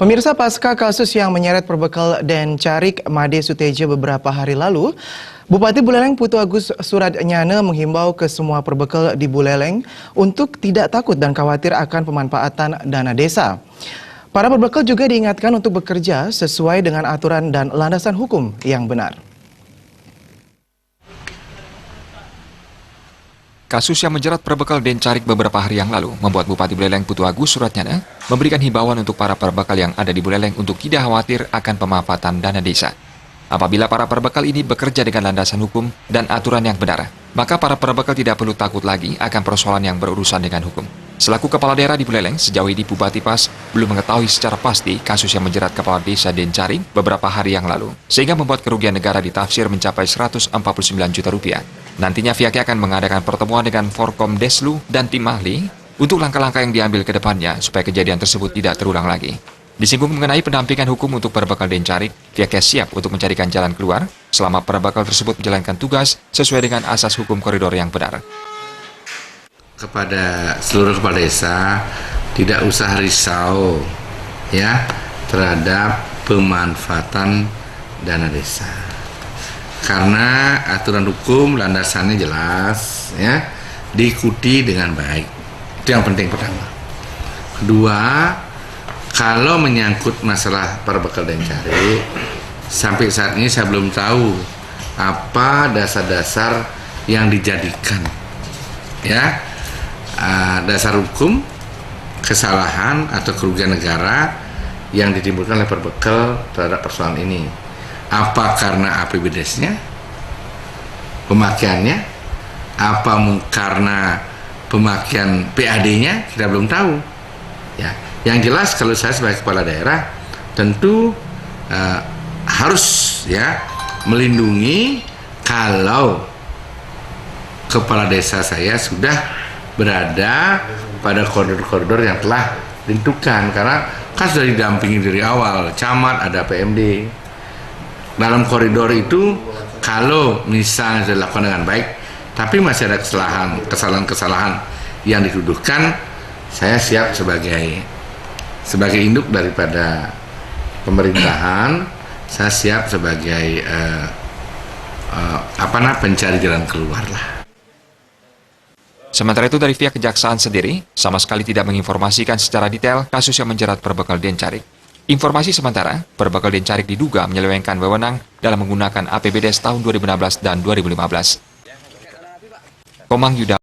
Pemirsa, pasca kasus yang menyeret perbekal Dencarik Made Suteja beberapa hari lalu, Bupati Buleleng Putu Agus Suratnyana menghimbau ke semua perbekal di Buleleng untuk tidak takut dan khawatir akan pemanfaatan dana desa. Para perbekal juga diingatkan untuk bekerja sesuai dengan aturan dan landasan hukum yang benar. Kasus yang menjerat perbekal Dencarik beberapa hari yang lalu membuat Bupati Buleleng Putu Agus Suratnyana memberikan himbauan untuk para perbekal yang ada di Buleleng untuk tidak khawatir akan pemanfaatan dana desa. Apabila para perbekal ini bekerja dengan landasan hukum dan aturan yang benar, maka para perbekal tidak perlu takut lagi akan persoalan yang berurusan dengan hukum. Selaku Kepala Daerah di Buleleng, sejauh ini Bupati Pas belum mengetahui secara pasti kasus yang menjerat Kepala Desa Dencarik beberapa hari yang lalu, sehingga membuat kerugian negara ditafsir mencapai 149 juta rupiah. Nantinya pihaknya akan mengadakan pertemuan dengan Forkom Deslu dan tim ahli untuk langkah-langkah yang diambil ke depannya supaya kejadian tersebut tidak terulang lagi. Disinggung mengenai pendampingan hukum untuk perbekal Dencarik, pihaknya siap untuk mencarikan jalan keluar selama perbekal tersebut menjalankan tugas sesuai dengan asas hukum koridor yang benar. Kepada seluruh kepala desa, tidak usah risau ya terhadap pemanfaatan dana desa. Karena aturan hukum landasannya jelas ya, diikuti dengan baik. Itu yang penting pertama. Kedua, kalau menyangkut masalah perbekal Dencarik, sampai saat ini saya belum tahu apa dasar-dasar yang dijadikan ya. Dasar hukum kesalahan atau kerugian negara yang ditimbulkan oleh perbekal terhadap persoalan ini. Apa karena APBDes-nya, pemakaiannya, apa karena pemakaian PAD-nya, kita belum tahu. Ya, yang jelas kalau saya sebagai kepala daerah tentu harus ya melindungi kalau kepala desa saya sudah berada pada koridor-koridor yang telah ditentukan, karena kan sudah didampingi dari awal, camat, ada PMD. Dalam koridor itu kalau misalnya dilakukan dengan baik, tapi masih ada kesalahan-kesalahan yang dituduhkan, saya siap sebagai induk daripada pemerintahan, saya siap sebagai pencari jalan keluar lah. Sementara itu dari pihak kejaksaan sendiri sama sekali tidak menginformasikan secara detail kasus yang menjerat perbekal Dencarik. Informasi sementara, perbekal Dencarik diduga menyelewengkan wewenang dalam menggunakan APBDes tahun 2016 dan 2015. Komang Yuda